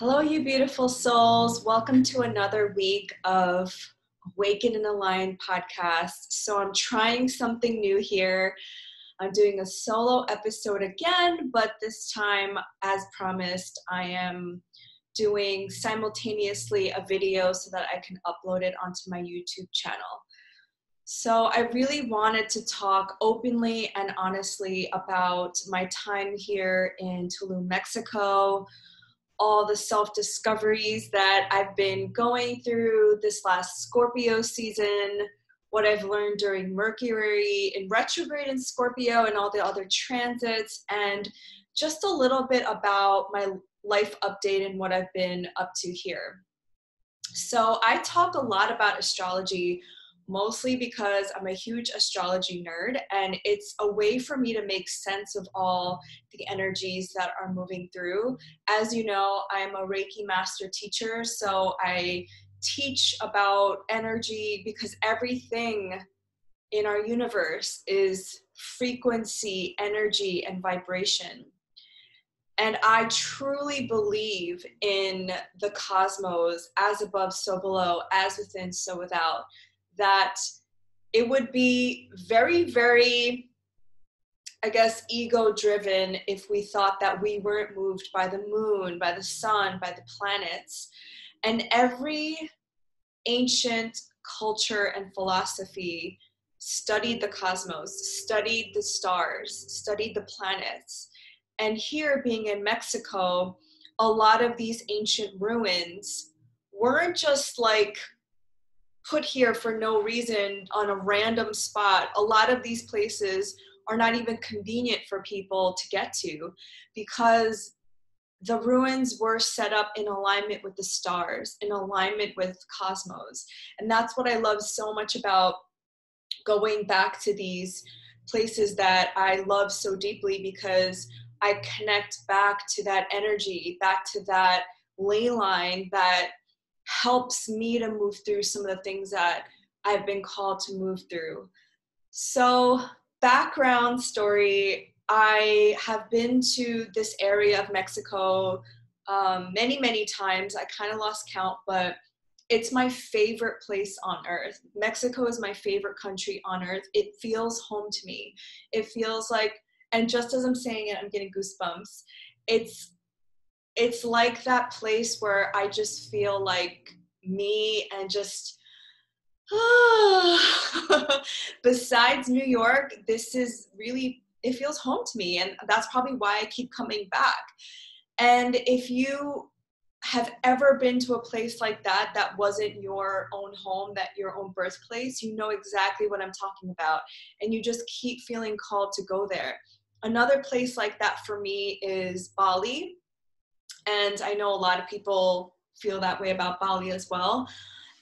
Hello, you beautiful souls. Welcome to another week of Awaken and Align podcast. So I'm trying something new here. I'm doing a solo episode again, but this time, as promised, I am doing simultaneously a video so that I can upload it onto my YouTube channel. So I really wanted to talk openly and honestly about my time here in Tulum, Mexico, all the self-discoveries that I've been going through this last Scorpio season, what I've learned during Mercury in retrograde in Scorpio and all the other transits, and just a little bit about my life update and what I've been up to here. So I talk a lot about astrology mostly because I'm a huge astrology nerd, and it's a way for me to make sense of all the energies that are moving through. As you know, I'm a Reiki master teacher, so I teach about energy because everything in our universe is frequency, energy, and vibration. And I truly believe in the cosmos, as above, so below, as within, so without, that it would be very, very, I guess, ego-driven if we thought that we weren't moved by the moon, by the sun, by the planets. And every ancient culture and philosophy studied the cosmos, studied the stars, studied the planets. And here, being in Mexico, a lot of these ancient ruins weren't just like put here for no reason on a random spot. A lot of these places are not even convenient for people to get to because the ruins were set up in alignment with the stars, in alignment with cosmos. And that's what I love so much about going back to these places that I love so deeply, because I connect back to that energy, back to that ley line that helps me to move through some of the things that I've been called to move through. So, background story, I have been to this area of Mexico many, many times. I kind of lost count, but it's my favorite place on earth. Mexico is my favorite country on earth. It feels home to me. It feels like, and just as I'm saying it, I'm getting goosebumps. It's like that place where I just feel like me and just, besides New York, this is really, it feels home to me. And that's probably why I keep coming back. And if you have ever been to a place like that, that wasn't your own home, that your own birthplace, you know exactly what I'm talking about. And you just keep feeling called to go there. Another place like that for me is Bali. And I know a lot of people feel that way about Bali as well.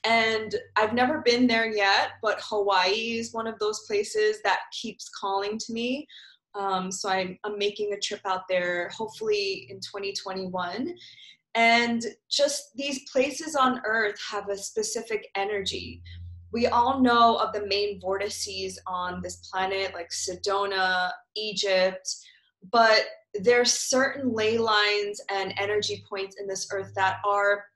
And I've never been there yet, but Hawaii is one of those places that keeps calling to me. So I'm making a trip out there, hopefully in 2021. And just these places on earth have a specific energy. We all know of the main vortices on this planet, like Sedona, Egypt, but there's certain ley lines and energy points in this earth that are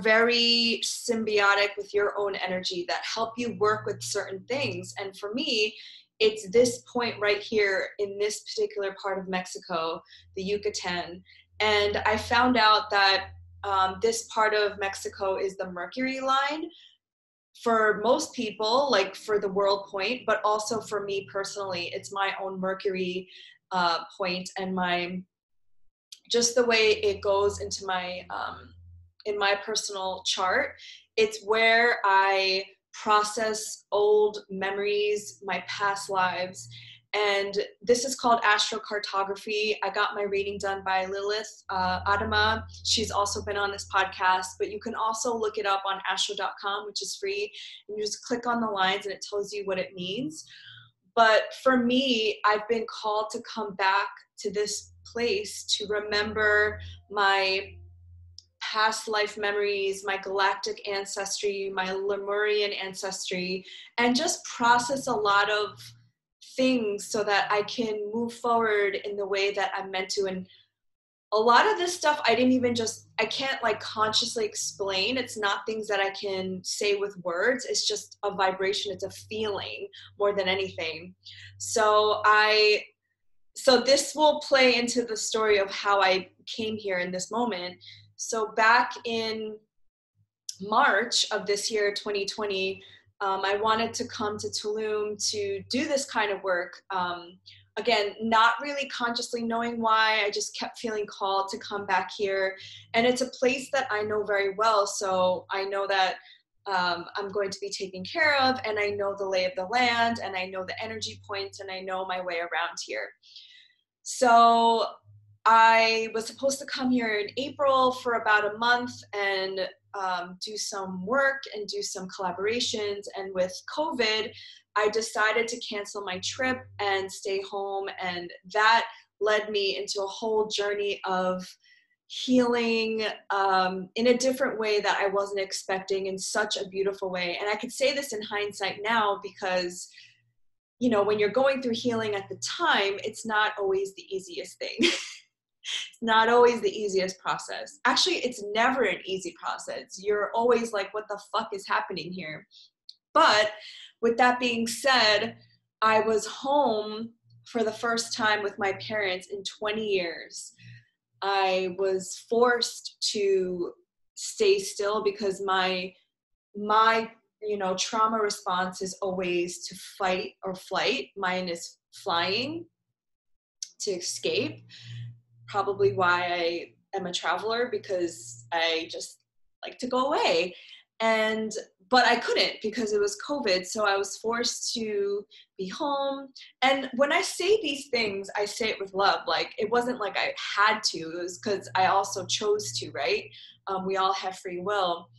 very symbiotic with your own energy, that help you work with certain things. And for me, it's this point right here in this particular part of Mexico, the Yucatan. And I found out that this part of Mexico is the Mercury line for most people, like for the world point, but also for me personally, it's my own Mercury point, and my, just the way it goes into my, in my personal chart. It's where I process old memories, my past lives. And this is called astrocartography. I got my reading done by Lilith Adama. She's also been on this podcast, but you can also look it up on astro.com, which is free. And you just click on the lines and it tells you what it means. But for me, I've been called to come back to this place to remember my past life memories, my galactic ancestry, my Lemurian ancestry, and just process a lot of things so that I can move forward in the way that I'm meant to. And a lot of this stuff I can't like consciously explain. It's not things that I can say with words. It's just a vibration. It's a feeling more than anything. So this will play into the story of how I came here in this moment. So back in March of this year, 2020, I wanted to come to Tulum to do this kind of work. Again, not really consciously knowing why, I just kept feeling called to come back here. And it's a place that I know very well. So I know that I'm going to be taken care of, and I know the lay of the land, and I know the energy points, and I know my way around here. So I was supposed to come here in April for about a month and do some work and do some collaborations. And with COVID, I decided to cancel my trip and stay home. And that led me into a whole journey of healing in a different way that I wasn't expecting, in such a beautiful way. And I could say this in hindsight now because, you know, when you're going through healing at the time, it's not always the easiest thing. It's not always the easiest process. Actually, it's never an easy process. You're always like, what the fuck is happening here? But with that being said, I was home for the first time with my parents in 20 years. I was forced to stay still because my trauma response is always to fight or flight. Mine is flying to escape. Probably why I am a traveler, because I just like to go away. But I couldn't because it was COVID. So I was forced to be home. And when I say these things, I say it with love. Like, it wasn't like I had to, it was because I also chose to, right? We all have free will.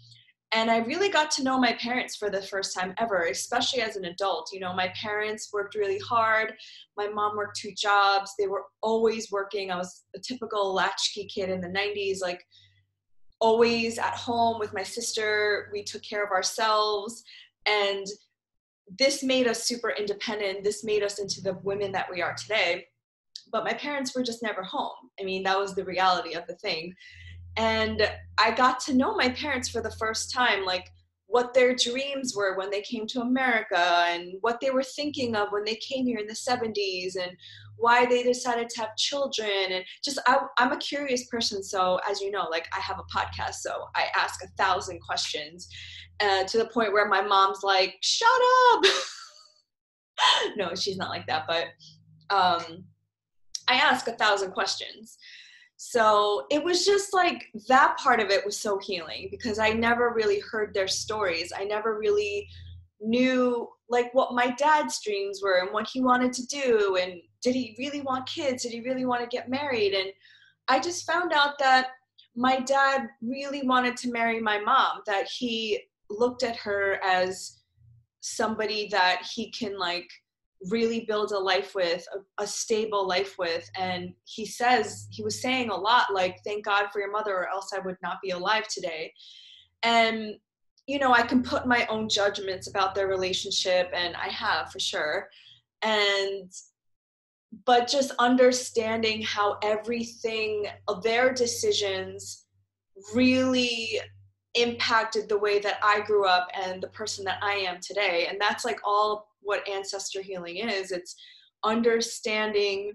And I really got to know my parents for the first time ever, especially as an adult. You know, my parents worked really hard. My mom worked 2 jobs. They were always working. I was a typical latchkey kid in the 90s, like always at home with my sister. We took care of ourselves. And this made us super independent. This made us into the women that we are today. But my parents were just never home. I mean, that was the reality of the thing. And I got to know my parents for the first time, like what their dreams were when they came to America, and what they were thinking of when they came here in the 70s, and why they decided to have children. And just, I'm a curious person. So as you know, like, I have a podcast, so I ask 1,000 questions to the point where my mom's like, shut up. No, she's not like that. But I ask 1,000 questions. So it was just like, that part of it was so healing, because I never really heard their stories. I never really knew like what my dad's dreams were and what he wanted to do. And did he really want kids? Did he really want to get married? And I just found out that my dad really wanted to marry my mom, that he looked at her as somebody that he can like really build a life with, a stable life with. And he was saying a lot like, thank God for your mother, or else I would not be alive today. And, you know, I can put my own judgments about their relationship, and I have, for sure. But just understanding how everything of their decisions really impacted the way that I grew up and the person that I am today. And that's like all what ancestor healing is. It's understanding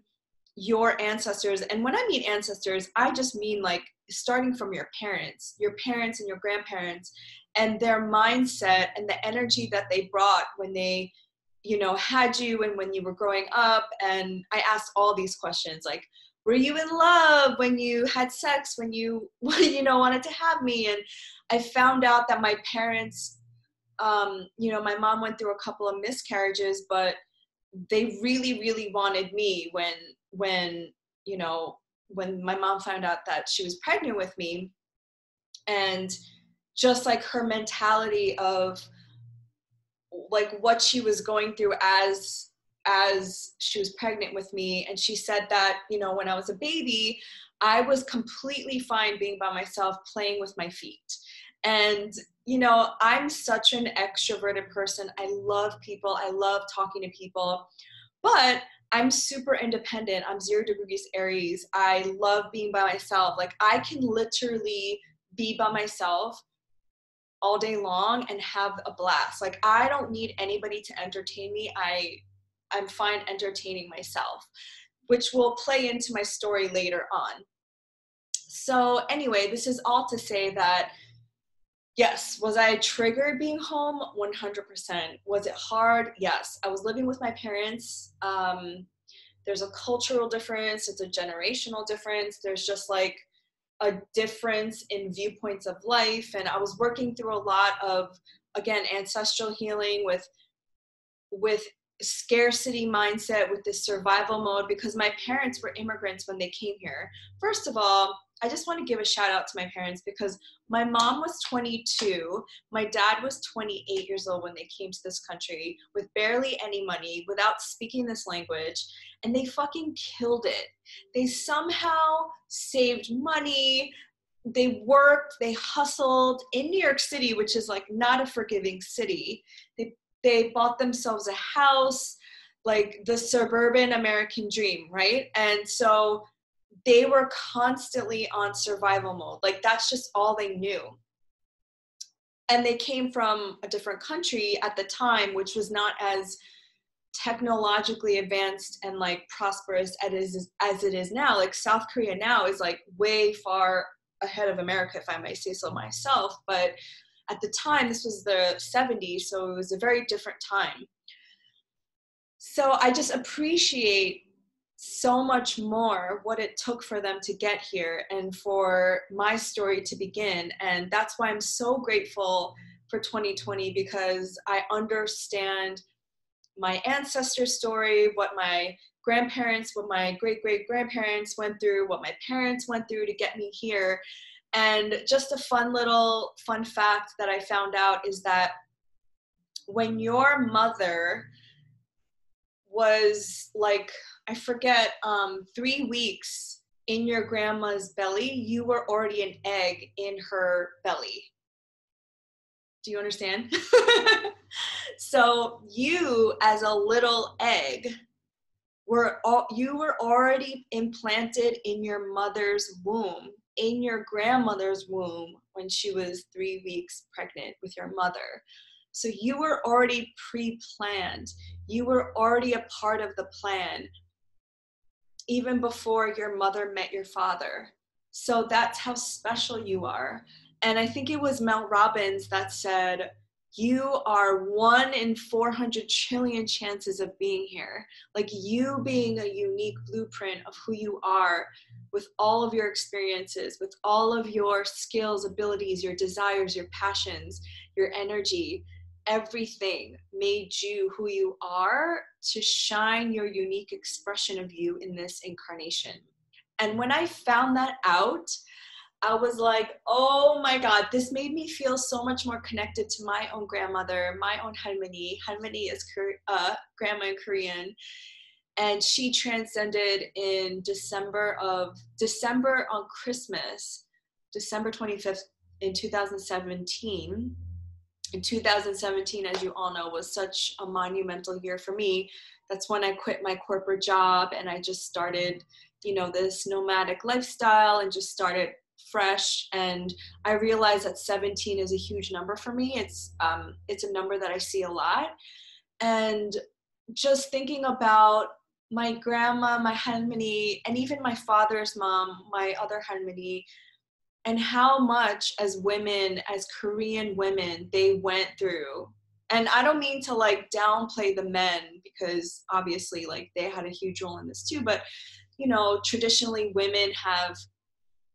your ancestors. And when I mean ancestors, I just mean like starting from your parents and your grandparents, and their mindset and the energy that they brought when they, you know, had you, and when you were growing up. And I asked all these questions like, were you in love when you had sex, when you wanted to have me? And I found out that my parents, my mom went through a couple of miscarriages, but they really, really wanted me when my mom found out that she was pregnant with me. And just like her mentality of like what she was going through as she was pregnant with me. And she said that, you know, when I was a baby, I was completely fine being by myself, playing with my feet. And, you know, I'm such an extroverted person. I love people. I love talking to people. But I'm super independent. I'm 0 degrees Aries. I love being by myself. Like I can literally be by myself all day long and have a blast. Like I don't need anybody to entertain me. I'm fine entertaining myself, which will play into my story later on. So anyway, this is all to say that yes, was I triggered being home? 100%. Was it hard? Yes. I was living with my parents. There's a cultural difference. It's a generational difference. There's just like a difference in viewpoints of life. And I was working through a lot of, again, ancestral healing with scarcity mindset, with this survival mode, because my parents were immigrants when they came here. First of all, I just want to give a shout out to my parents because my mom was 22. My dad was 28 years old when they came to this country with barely any money, without speaking this language, and they fucking killed it. They somehow saved money. They worked, they hustled in New York City, which is like not a forgiving city. They bought themselves a house, like the suburban American dream, right? And so they were constantly on survival mode. Like that's just all they knew. And they came from a different country at the time, which was not as technologically advanced and like prosperous as it is now. Like South Korea now is like way far ahead of America, if I might say so myself. But at the time, this was the 70s, so it was a very different time. So I just appreciate so much more what it took for them to get here and for my story to begin. And that's why I'm so grateful for 2020, because I understand my ancestor story, what my grandparents, what my great-great-grandparents went through, what my parents went through to get me here. And just a fun fact that I found out is that when your mother was like, I forget, 3 weeks in your grandma's belly, you were already an egg in her belly. Do you understand? So you, as a little egg, you were already implanted in your mother's womb, in your grandmother's womb when she was 3 weeks pregnant with your mother. So you were already pre-planned. You were already a part of the plan, even before your mother met your father. So that's how special you are. And I think it was Mel Robbins that said, you are 1 in 400 trillion chances of being here. Like you being a unique blueprint of who you are, with all of your experiences, with all of your skills, abilities, your desires, your passions, your energy, everything made you who you are to shine your unique expression of you in this incarnation. And when I found that out, I was like, oh my God, this made me feel so much more connected to my own grandmother, my own halmoni. Halmoni is grandma in Korean. And she transcended in December on Christmas, December 25th in 2017. In 2017, as you all know, was such a monumental year for me. That's when I quit my corporate job and I just started, this nomadic lifestyle and just started fresh. And I realized that 17 is a huge number for me. It's a number that I see a lot. And just thinking about my grandma, my halmoni, and even my father's mom, my other halmoni, and how much as women, as Korean women, they went through. And I don't mean to like downplay the men, because obviously like they had a huge role in this too, but traditionally women have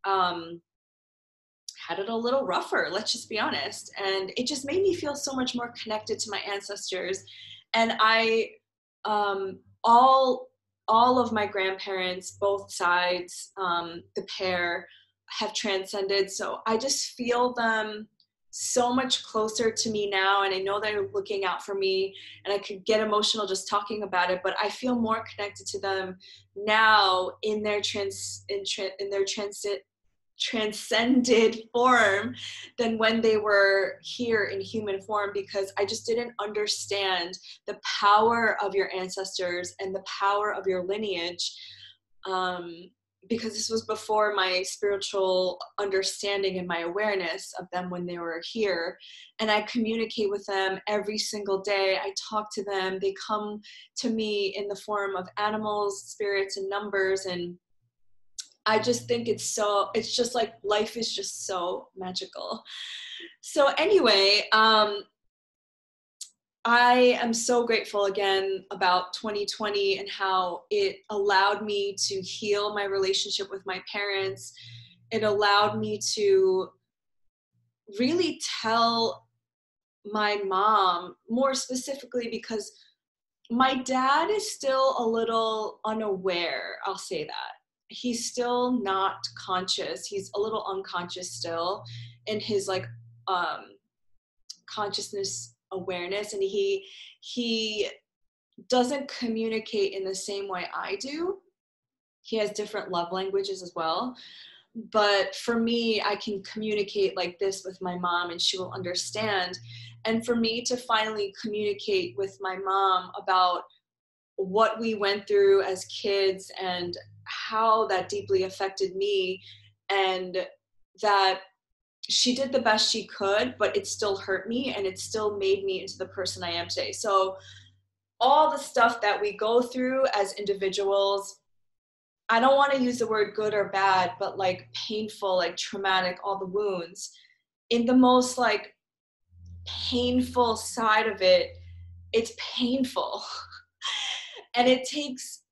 had it a little rougher, let's just be honest. And it just made me feel so much more connected to my ancestors. And I all of my grandparents, both sides, the pair, have transcended. So I just feel them so much closer to me now. And I know they're looking out for me, and I could get emotional just talking about it, but I feel more connected to them now in their transit transcended form than when they were here in human form, because I just didn't understand the power of your ancestors and the power of your lineage, because this was before my spiritual understanding and my awareness of them when they were here. And I communicate with them every single day. I talk to them. They come to me in the form of animals, spirits, and numbers. And I just think it's just like life is just so magical. So anyway, I am so grateful again about 2020 and how it allowed me to heal my relationship with my parents. It allowed me to really tell my mom, more specifically, because my dad is still a little unaware, I'll say that. He's still not conscious. He's a little unconscious still in his like consciousness awareness, and he doesn't communicate in the same way I do. He has different love languages as well. But for me, I can communicate like this with my mom and she will understand. And for me to finally communicate with my mom about what we went through as kids and how that deeply affected me, and that she did the best she could, but it still hurt me and it still made me into the person I am today. So all the stuff that we go through as individuals, I don't want to use the word good or bad, but like painful, like traumatic, all the wounds, in the most like painful side of it, it's painful. And it takes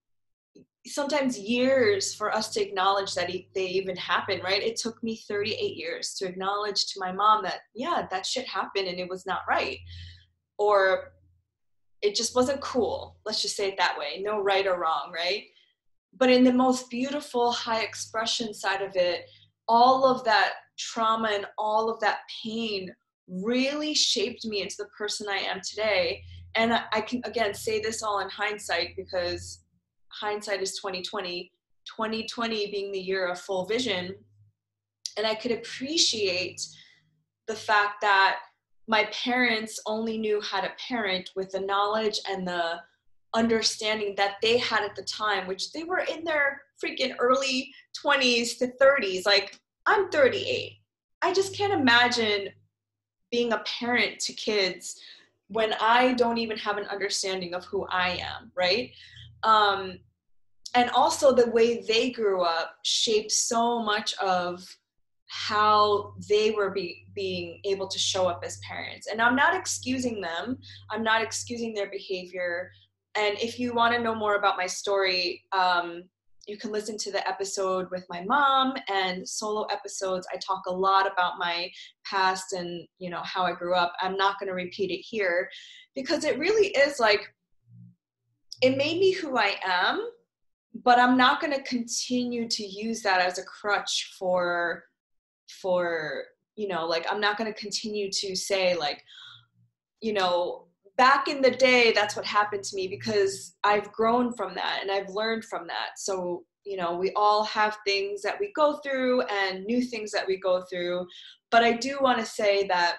sometimes years for us to acknowledge that they even happen, right? It took me 38 years to acknowledge to my mom that, yeah, that shit happened and it was not right. Or it just wasn't cool. Let's just say it that way. No right or wrong, right? But in the most beautiful high expression side of it, all of that trauma and all of that pain really shaped me into the person I am today. And I can, again, say this all in hindsight, because hindsight is 2020 being the year of full vision. And I could appreciate the fact that my parents only knew how to parent with the knowledge and the understanding that they had at the time, which they were in their freaking early 20s to 30s. Like, I'm 38. I just can't imagine being a parent to kids when I don't even have an understanding of who I am, right? And also the way they grew up shaped so much of how they were being able to show up as parents. And I'm not excusing them. I'm not excusing their behavior. And if you want to know more about my story, you can listen to the episode with my mom and solo episodes. I talk a lot about my past and, you know, how I grew up. I'm not going to repeat it here because it really is like, it made me who I am, but I'm not going to continue to use that as a crutch for, you know, like, I'm not going to continue to say like, you know, back in the day, that's what happened to me, because I've grown from that and I've learned from that. So, you know, we all have things that we go through and new things that we go through. But I do want to say that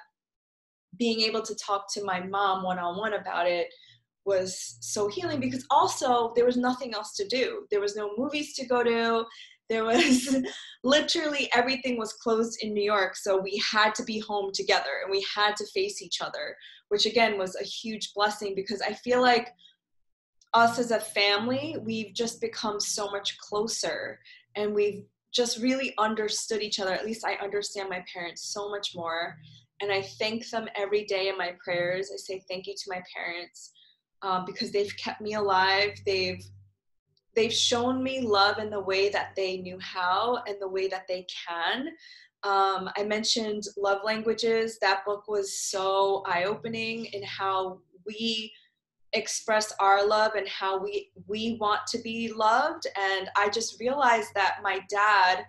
being able to talk to my mom one-on-one about it was so healing, because also there was nothing else to do. There was no movies to go to. There was literally everything was closed in New York. So we had to be home together and we had to face each other, which again was a huge blessing, because I feel like us as a family, we've just become so much closer and we've just really understood each other. At least I understand my parents so much more. And I thank them every day in my prayers. I say thank you to my parents because they've kept me alive. They've shown me love in the way that they knew how and the way that they can. I mentioned Love Languages. That book was so eye-opening in how we express our love and how we want to be loved. And I just realized that my dad,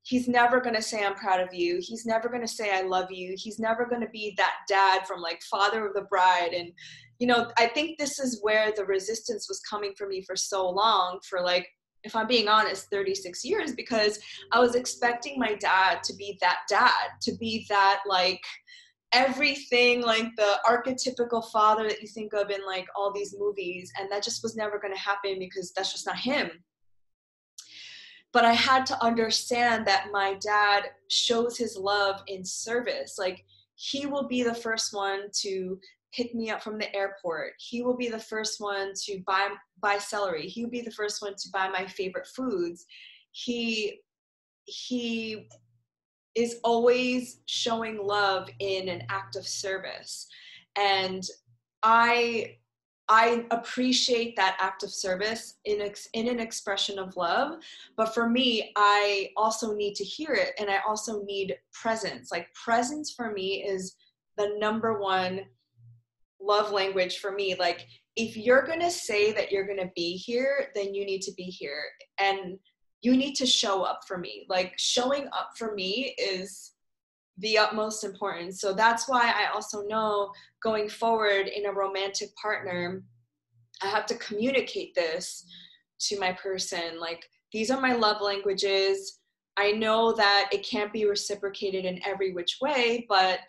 he's never going to say I'm proud of you. He's never going to say I love you. He's never going to be that dad from like Father of the Bride. And, you know, I think this is where the resistance was coming for me for so long, for like if I'm being honest, 36 years, because I was expecting my dad, to be that like everything, like the archetypical father that you think of in like all these movies. And that just was never going to happen because that's just not him. But I had to understand that my dad shows his love in service. Like, he will be the first one to pick me up from the airport. He will be the first one to buy celery. He will be the first one to buy my favorite foods. He is always showing love in an act of service. And I appreciate that act of service in an expression of love. But for me, I also need to hear it. And I also need presence. Like, presence for me is the number one love language for me. Like, if you're going to say that you're going to be here, then you need to be here. And you need to show up for me. Like, showing up for me is the utmost importance. So that's why I also know, going forward in a romantic partner, I have to communicate this to my person. Like, these are my love languages. I know that it can't be reciprocated in every which way, but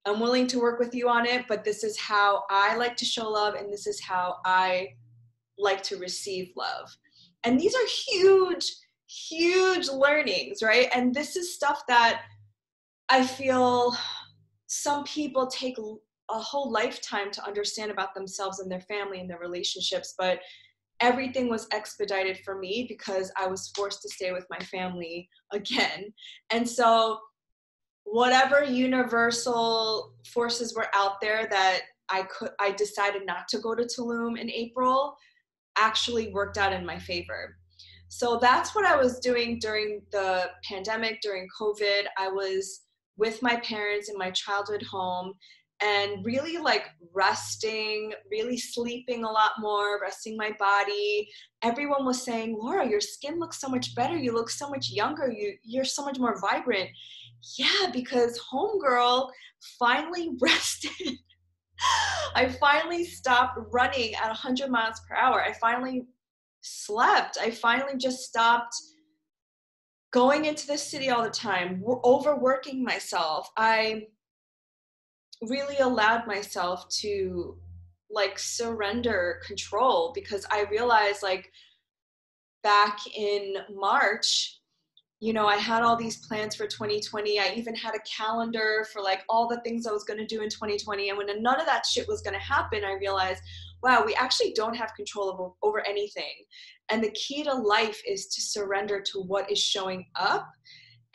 I'm willing to work with you on it. But this is how I like to show love, and this is how I like to receive love. And these are huge, huge learnings, right? And this is stuff that I feel some people take a whole lifetime to understand about themselves and their family and their relationships. But everything was expedited for me because I was forced to stay with my family again. And so whatever universal forces were out there that I decided not to go to Tulum in April, actually worked out in my favor. So that's what I was doing during the pandemic, during COVID. I was with my parents in my childhood home, and really like resting, really sleeping a lot more, resting my body. Everyone was saying, Laura, your skin looks so much better. You look so much younger. You're so much more vibrant. Yeah, because homegirl finally rested. I finally stopped running at 100 miles per hour. I finally slept. I finally just stopped going into the city all the time, overworking myself. I really allowed myself to like surrender control, because I realized, like, back in March, you know, I had all these plans for 2020. I even had a calendar for like all the things I was going to do in 2020. And when none of that shit was going to happen, I realized, wow, we actually don't have control over anything. And the key to life is to surrender to what is showing up.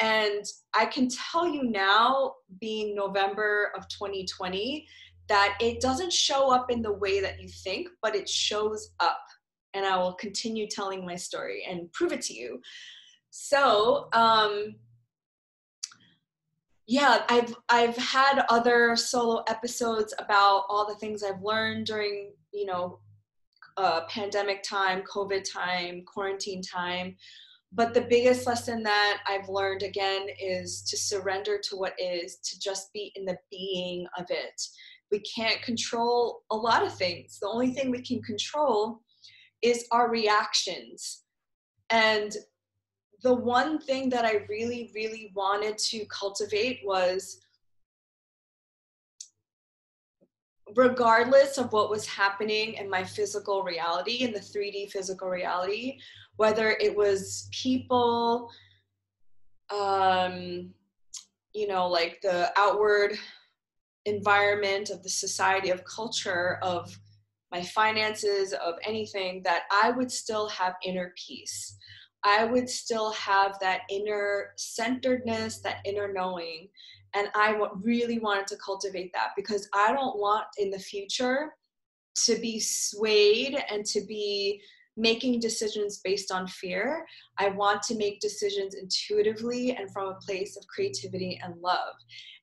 And I can tell you now, being November of 2020, that it doesn't show up in the way that you think, but it shows up. And I will continue telling my story and prove it to you. So, yeah, I've had other solo episodes about all the things I've learned during, you know, pandemic time, COVID time, quarantine time. But the biggest lesson that I've learned, again, is to surrender to what is, to just be in the being of it. We can't control a lot of things. The only thing we can control is our reactions. And the one thing that I really, really wanted to cultivate was, regardless of what was happening in my physical reality, in the 3D physical reality, whether it was people, you know, like the outward environment of the society, of culture, of my finances, of anything, that I would still have inner peace. I would still have that inner centeredness, that inner knowing. And I really wanted to cultivate that, because I don't want in the future to be swayed and to be making decisions based on fear. I want to make decisions intuitively and from a place of creativity and love.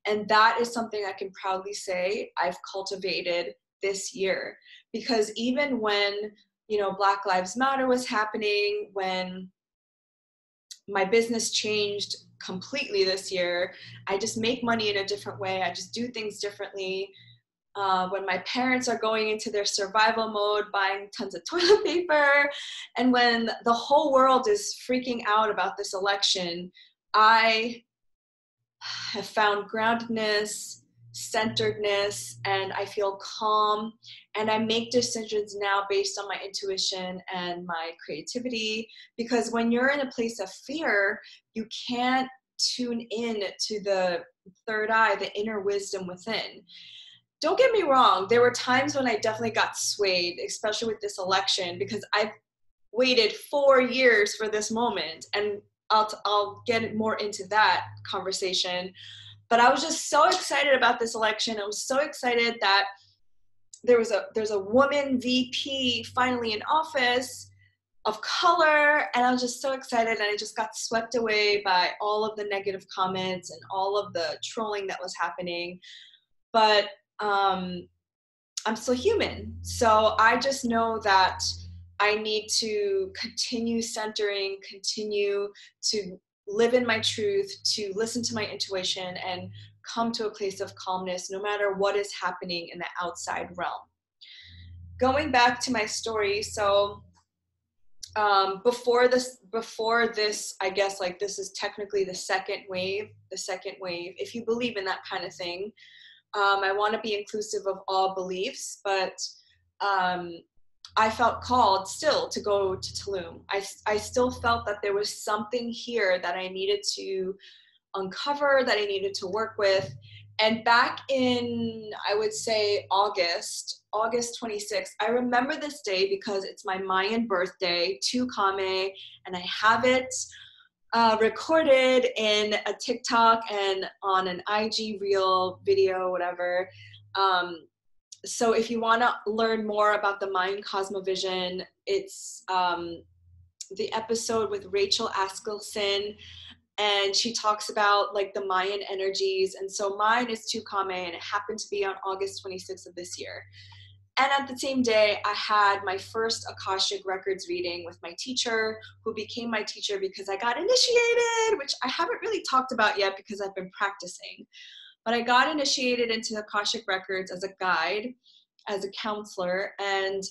And that is something I can proudly say I've cultivated this year. Because even when, you know, Black Lives Matter was happening, when my business changed completely this year, I just make money in a different way. I just do things differently. when my parents are going into their survival mode, buying tons of toilet paper, and when the whole world is freaking out about this election, I have found groundedness, centeredness, and I feel calm. And I make decisions now based on my intuition and my creativity, because when you're in a place of fear, you can't tune in to the third eye, the inner wisdom within. Don't get me wrong, there were times when I definitely got swayed, especially with this election, because I've waited 4 years for this moment, and I'll get more into that conversation. But I was just so excited about this election. I was so excited that there's a woman VP finally in office of color, and I was just so excited, and I just got swept away by all of the negative comments and all of the trolling that was happening. But I'm still human. So I just know that I need to continue centering, continue to live in my truth, to listen to my intuition, and come to a place of calmness no matter what is happening in the outside realm. Going back to my story, so before this, I guess, like, this is technically the second wave, if you believe in that kind of thing. I want to be inclusive of all beliefs, but I felt called still to go to Tulum. I still felt that there was something here that I needed to uncover, that I needed to work with. And back in, I would say, August 26th, I remember this day because it's my Mayan birthday, Tukame, and I have it recorded in a TikTok and on an IG reel video, whatever. So if you want to learn more about the Mayan Cosmovision, it's the episode with Rachel Askelson, and she talks about like the Mayan energies. And so mine is Tukame, and it happened to be on August 26th of this year. And at the same day, I had my first Akashic Records reading with my teacher, who became my teacher because I got initiated, which I haven't really talked about yet because I've been practicing. But I got initiated into Akashic Records as a guide, as a counselor. And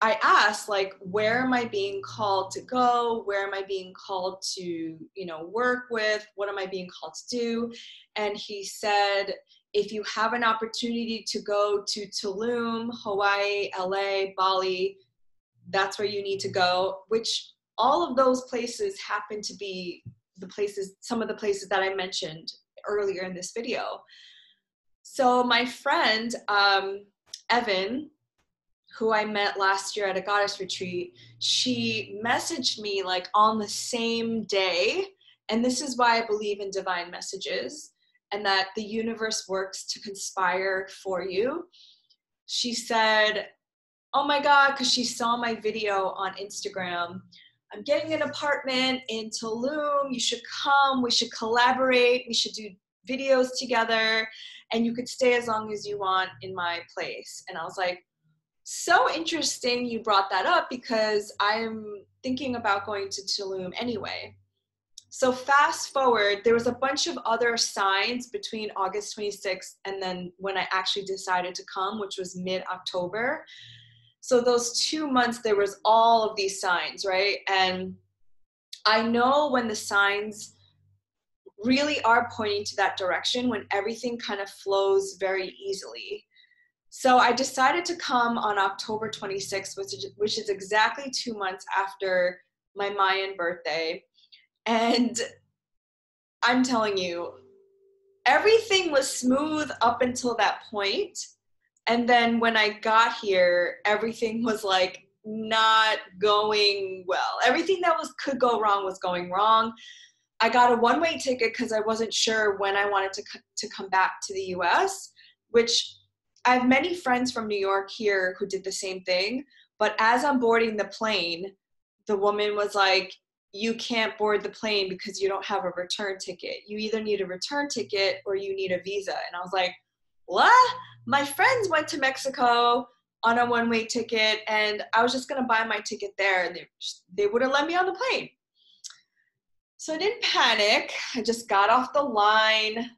I asked, like, where am I being called to go? Where am I being called to, work with? What am I being called to do? And he said, if you have an opportunity to go to Tulum, Hawaii, LA, Bali, that's where you need to go, which all of those places happen to be some of the places that I mentioned earlier in this video. So my friend, Evan, who I met last year at a goddess retreat, she messaged me like on the same day. And this is why I believe in divine messages and that the universe works to conspire for you. She said, oh my God, because she saw my video on Instagram, I'm getting an apartment in Tulum. You should come. We should collaborate. We should do videos together. And you could stay as long as you want in my place. And I was like, so interesting you brought that up because I'm thinking about going to Tulum anyway. So fast forward, there was a bunch of other signs between August 26th and then when I actually decided to come, which was mid-October. So those 2 months, there was all of these signs, right? And I know when the signs really are pointing to that direction, when everything kind of flows very easily. So I decided to come on October 26th, which is exactly 2 months after my Mayan birthday. And I'm telling you, everything was smooth up until that point. And then when I got here, everything was like not going well. Everything that could go wrong was going wrong. I got a one-way ticket because I wasn't sure when I wanted to come back to the US, which I have many friends from New York here who did the same thing. But as I'm boarding the plane, the woman was like, you can't board the plane because you don't have a return ticket. You either need a return ticket or you need a visa. And I was like, what? My friends went to Mexico on a one-way ticket and I was just gonna buy my ticket there and they wouldn't let me on the plane. So I didn't panic. I just got off the line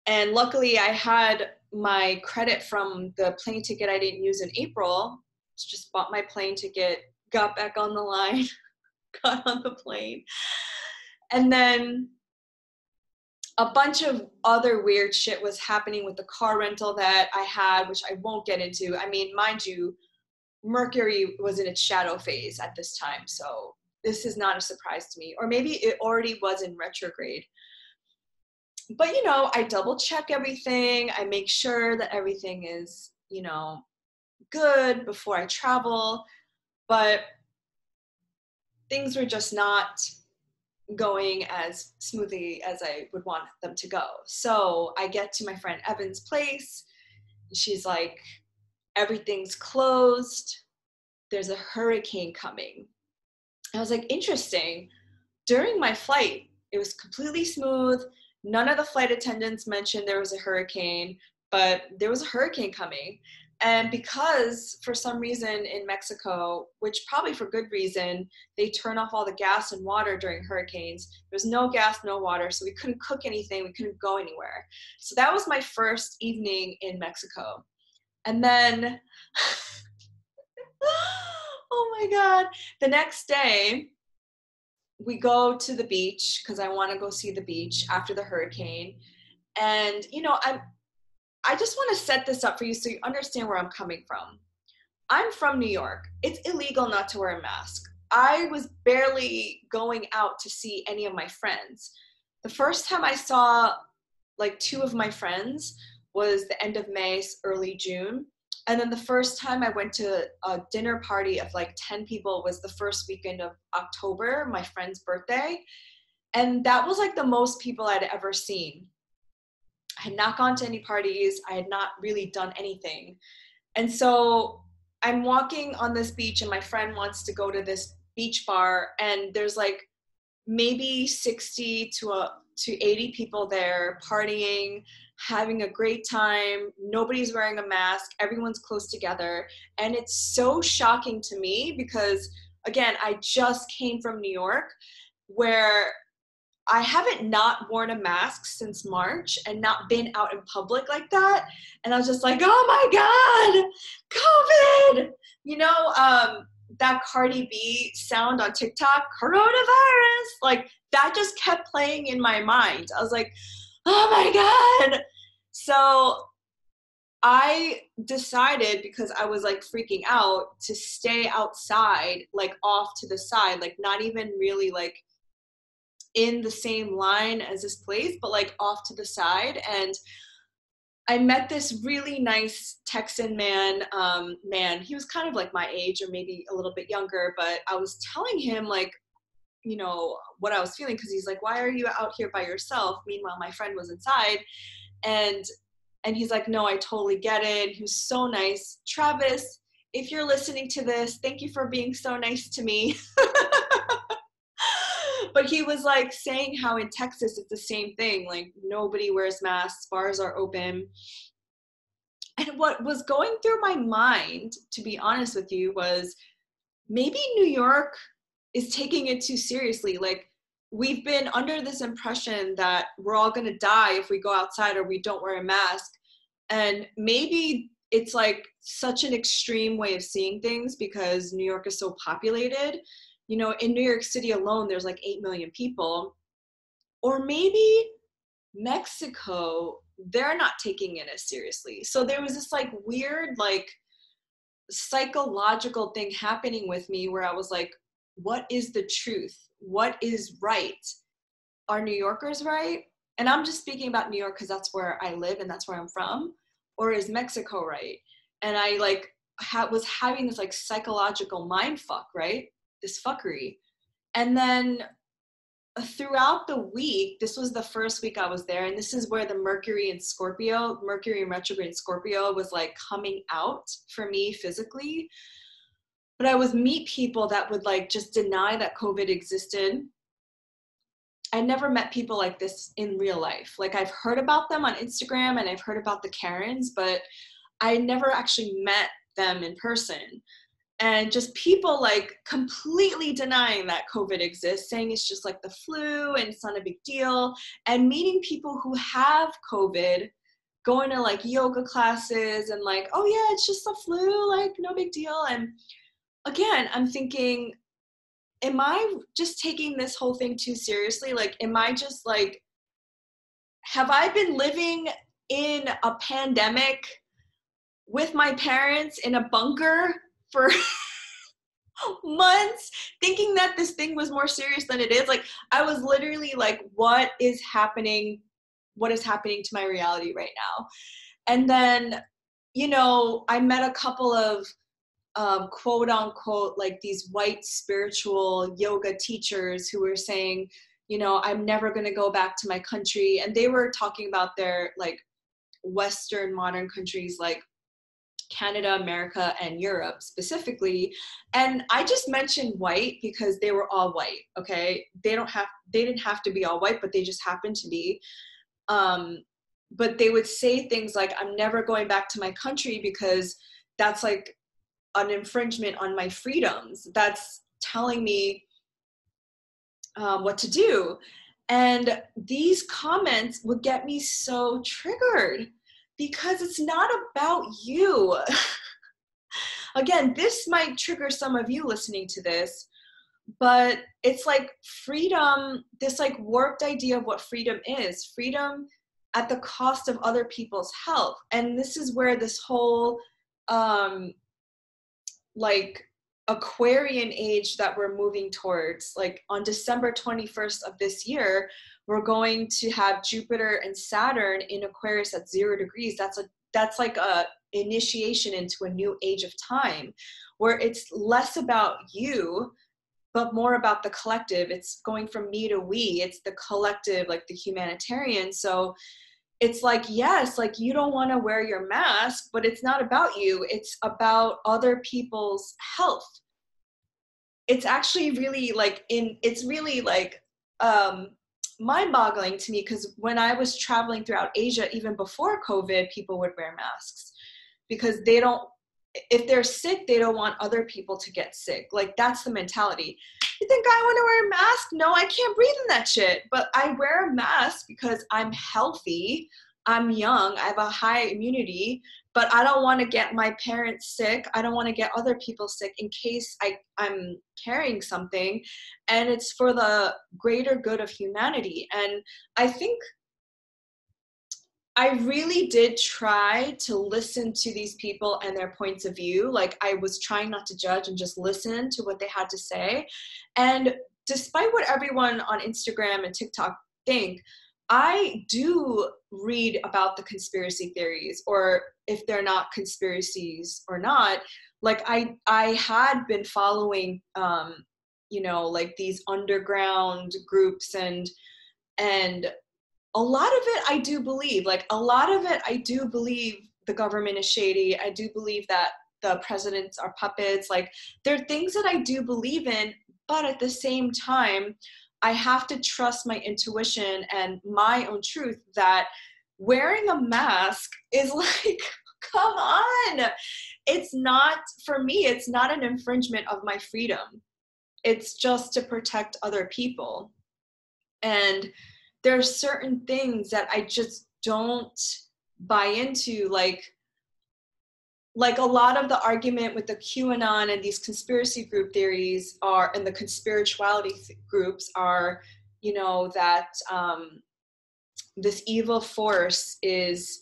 and luckily I had my credit from the plane ticket I didn't use in April. Just bought my plane ticket, got back on the line, got on the plane. And then a bunch of other weird shit was happening with the car rental that I had, which I won't get into. I mean, mind you, Mercury was in its shadow phase at this time, so this is not a surprise to me. Or maybe it already was in retrograde. But, you know, I double check everything. I make sure that everything is, you know, good before I travel. But things were just not going as smoothly as I would want them to go. So I get to my friend Evan's place. She's like, everything's closed. There's a hurricane coming. I was like, interesting. During my flight, it was completely smooth. None of the flight attendants mentioned there was a hurricane, but there was a hurricane coming. And because for some reason in Mexico, which probably for good reason, they turn off all the gas and water during hurricanes. There's no gas, no water, so we couldn't cook anything. We couldn't go anywhere. So that was my first evening in Mexico. And then, oh my God, the next day, we go to the beach because I want to go see the beach after the hurricane. And, you know, I just want to set this up for you so you understand where I'm coming from. I'm from New York. It's illegal not to wear a mask. I was barely going out to see any of my friends. The first time I saw like 2 of my friends was the end of May, early June. And then the first time I went to a dinner party of like 10 people was the first weekend of October, my friend's birthday. And that was like the most people I'd ever seen. I had not gone to any parties. I had not really done anything. And so I'm walking on this beach and my friend wants to go to this beach bar and there's like maybe 60 to 80 people there partying, having a great time. Nobody's wearing a mask. Everyone's close together. And it's so shocking to me because, again, I just came from New York where I haven't not worn a mask since March and not been out in public like that. And I was just like, oh my God, COVID, you know, that Cardi B sound on TikTok, coronavirus, like that just kept playing in my mind. I was like, oh my God. So I decided, because I was like freaking out, to stay outside, like off to the side, like not even really like in the same line as this place, but like off to the side. And I met this really nice Texan man. He was kind of like my age or maybe a little bit younger, but I was telling him like, you know, what I was feeling, because he's like, why are you out here by yourself? Meanwhile, my friend was inside. And he's like, no, I totally get it. He was so nice. Travis, if you're listening to this, thank you for being so nice to me. But he was like saying how in Texas it's the same thing, like nobody wears masks, bars are open. And what was going through my mind, to be honest with you, was maybe New York is taking it too seriously. Like we've been under this impression that we're all going to die if we go outside or we don't wear a mask. And maybe it's like such an extreme way of seeing things because New York is so populated. You know, in New York City alone, there's like 8 million people. Or maybe Mexico, they're not taking it as seriously. So there was this like weird, like psychological thing happening with me where I was like, what is the truth? What is right? Are New Yorkers right? And I'm just speaking about New York because that's where I live and that's where I'm from. Or is Mexico right? And I like was having this like psychological mind fuck, right? This fuckery. And then throughout the week, this was the first week I was there, and this is where the Mercury and retrograde in Scorpio was like coming out for me physically. But I would meet people that would like just deny that COVID existed. I never met people like this in real life. Like I've heard about them on Instagram and I've heard about the Karens, but I never actually met them in person. And just people like completely denying that COVID exists, saying it's just like the flu and it's not a big deal. And meeting people who have COVID going to like yoga classes and like, oh yeah, it's just the flu, like no big deal. And again, I'm thinking, am I just taking this whole thing too seriously? Like, am I just like, have I been living in a pandemic with my parents in a bunker for months, thinking that this thing was more serious than it is? Like, I was literally like, what is happening? What is happening to my reality right now? And then, you know, I met a couple of quote unquote, like these white spiritual yoga teachers who were saying, you know, I'm never going to go back to my country. And they were talking about their like Western modern countries like Canada, America, and Europe specifically. And I just mentioned white because they were all white. Okay. They didn't have to be all white, but they just happened to be. But they would say things like, I'm never going back to my country because that's like an infringement on my freedoms. That's telling me what to do. And these comments would get me so triggered because it's not about you. Again, this might trigger some of you listening to this, but it's like freedom, this like warped idea of what freedom is. Freedom at the cost of other people's health. And this is where this whole like Aquarian age that we're moving towards, like on December 21st of this year, we're going to have Jupiter and Saturn in Aquarius at 0 degrees. That's like a initiation into a new age of time where it's less about you, but more about the collective. It's going from me to we. It's the collective, like the humanitarian. So it's like, yes, like you don't want to wear your mask, but it's not about you. It's about other people's health. It's actually really like it's really like mind-boggling to me, because when I was traveling throughout Asia, even before COVID, people would wear masks because if they're sick, they don't want other people to get sick. Like that's the mentality. You think I want to wear a mask? No, I can't breathe in that shit. But I wear a mask because I'm healthy, I'm young, I have a high immunity, but I don't want to get my parents sick. I don't want to get other people sick in case I'm carrying something. And it's for the greater good of humanity. And I think I really did try to listen to these people and their points of view. Like I was trying not to judge and just listen to what they had to say. And despite what everyone on Instagram and TikTok think, I do read about the conspiracy theories, or if they're not conspiracies or not. Like I had been following, you know, like these underground groups and a lot of it I do believe. Like a lot of it I do believe the government is shady. I do believe that the presidents are puppets. Like there are things that I do believe in, but at the same time, I have to trust my intuition and my own truth that wearing a mask is like, come on. It's not, for me, it's not an infringement of my freedom. It's just to protect other people. And there are certain things that I just don't buy into, like a lot of the argument with the QAnon and these conspiracy group theories are, and the conspirituality groups are, you know, that this evil force is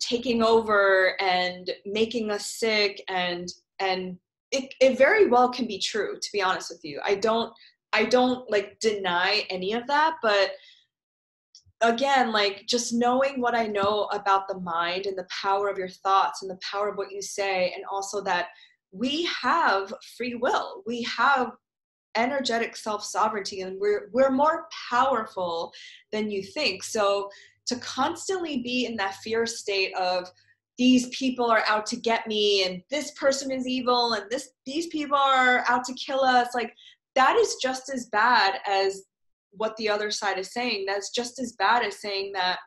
taking over and making us sick, and it very well can be true, to be honest with you. I don't like deny any of that, but again, like just knowing what I know about the mind and the power of your thoughts and the power of what you say, and also that we have free will, we have energetic self-sovereignty, and we're more powerful than you think. So to constantly be in that fear state of these people are out to get me, and this person is evil, and these people are out to kill us, like that is just as bad as what the other side is saying. That's just as bad as saying that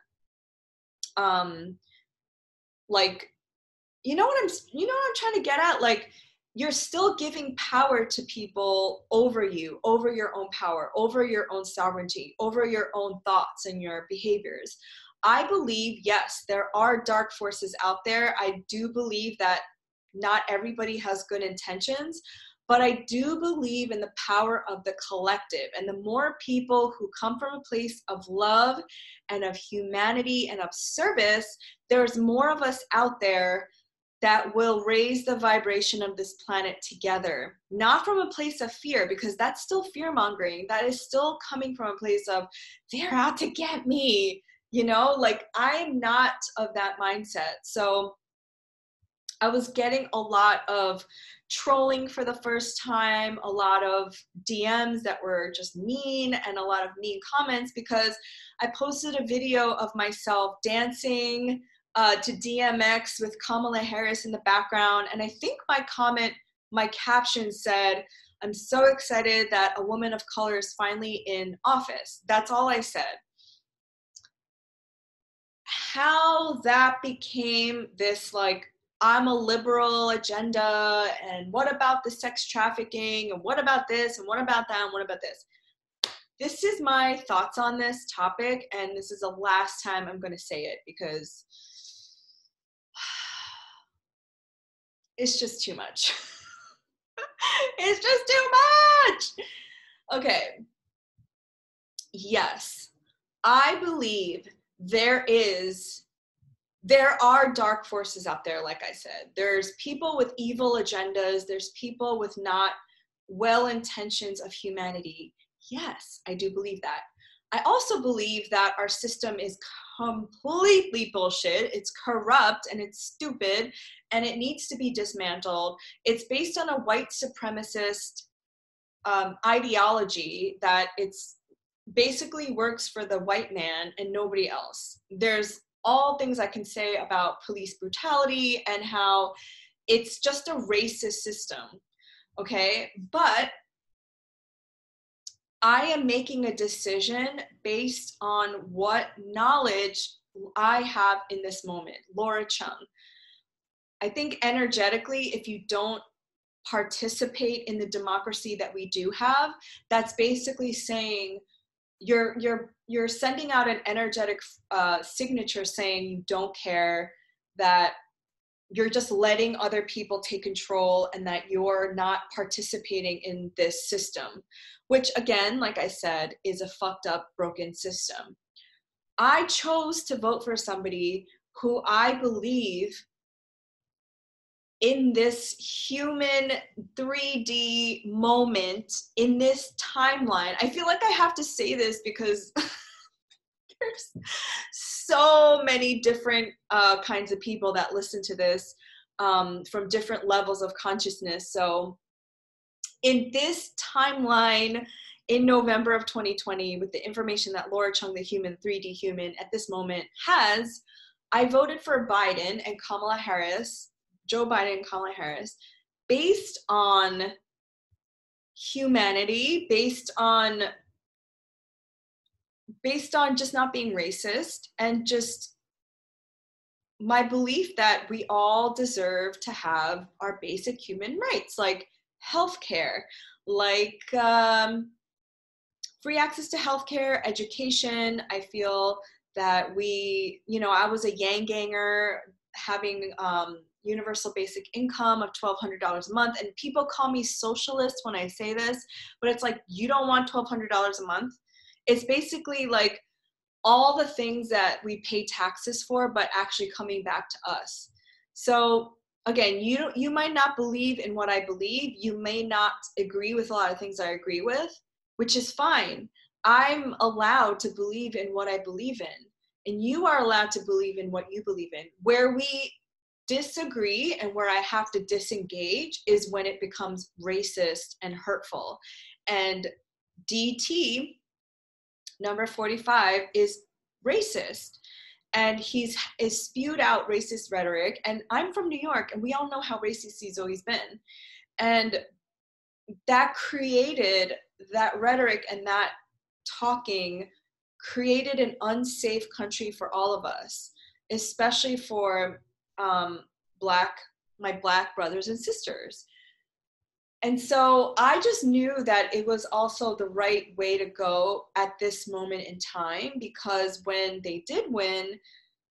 like you know what I'm trying to get at? Like you're still giving power to people over you, over your own power, over your own sovereignty, over your own thoughts and your behaviors. I believe, yes, there are dark forces out there. I do believe that not everybody has good intentions, but I do believe in the power of the collective. And the more people who come from a place of love and of humanity and of service, there's more of us out there that will raise the vibration of this planet together, not from a place of fear, because that's still fear mongering. That is still coming from a place of, they're out to get me, you know, like I'm not of that mindset. So I was getting a lot of trolling for the first time, a lot of DMs that were just mean, and a lot of mean comments because I posted a video of myself dancing to DMX with Kamala Harris in the background. And I think my caption said, "I'm so excited that a woman of color is finally in office." That's all I said. How that became this like, I'm a liberal agenda, and what about the sex trafficking, and what about this, and what about that, and what about this? This is my thoughts on this topic, and this is the last time I'm going to say it because it's just too much. It's just too much. Okay. Yes, I believe there are dark forces out there, like I said. There's people with evil agendas. There's people with not well intentions of humanity. Yes, I do believe that. I also believe that our system is completely bullshit. It's corrupt and it's stupid and it needs to be dismantled. It's based on a white supremacist ideology that it's basically works for the white man and nobody else. There's all things I can say about police brutality and how it's just a racist system, okay? But I am making a decision based on what knowledge I have in this moment. Laura Chung. I think energetically, if you don't participate in the democracy that we do have, that's basically saying you're sending out an energetic signature saying you don't care, that you're just letting other people take control, and that you're not participating in this system, which again, like I said, is a fucked up, broken system. I chose to vote for somebody who I believe in this human 3D moment, in this timeline. I feel like I have to say this because there's so many different kinds of people that listen to this from different levels of consciousness. So in this timeline, in November of 2020, with the information that Laura Chung, the human, 3D human, at this moment has, I voted for Biden and Kamala Harris, Joe Biden and Kamala Harris, based on humanity, based on just not being racist, and just my belief that we all deserve to have our basic human rights, like healthcare, like free access to healthcare, education. I feel that I was a Yang Ganger, having universal basic income of $1,200 a month. And people call me socialist when I say this, but it's like, you don't want $1,200 a month. It's basically like all the things that we pay taxes for, but actually coming back to us. So again, you might not believe in what I believe. You may not agree with a lot of things I agree with, which is fine. I'm allowed to believe in what I believe in, and you are allowed to believe in what you believe in. Where we disagree and where I have to disengage is when it becomes racist and hurtful. And DT, number 45, is racist. And he's spewed out racist rhetoric. And I'm from New York, and we all know how racist he's always been. And that rhetoric and that talking created an unsafe country for all of us, especially for my Black brothers and sisters. And so I just knew that it was also the right way to go at this moment in time, because when they did win,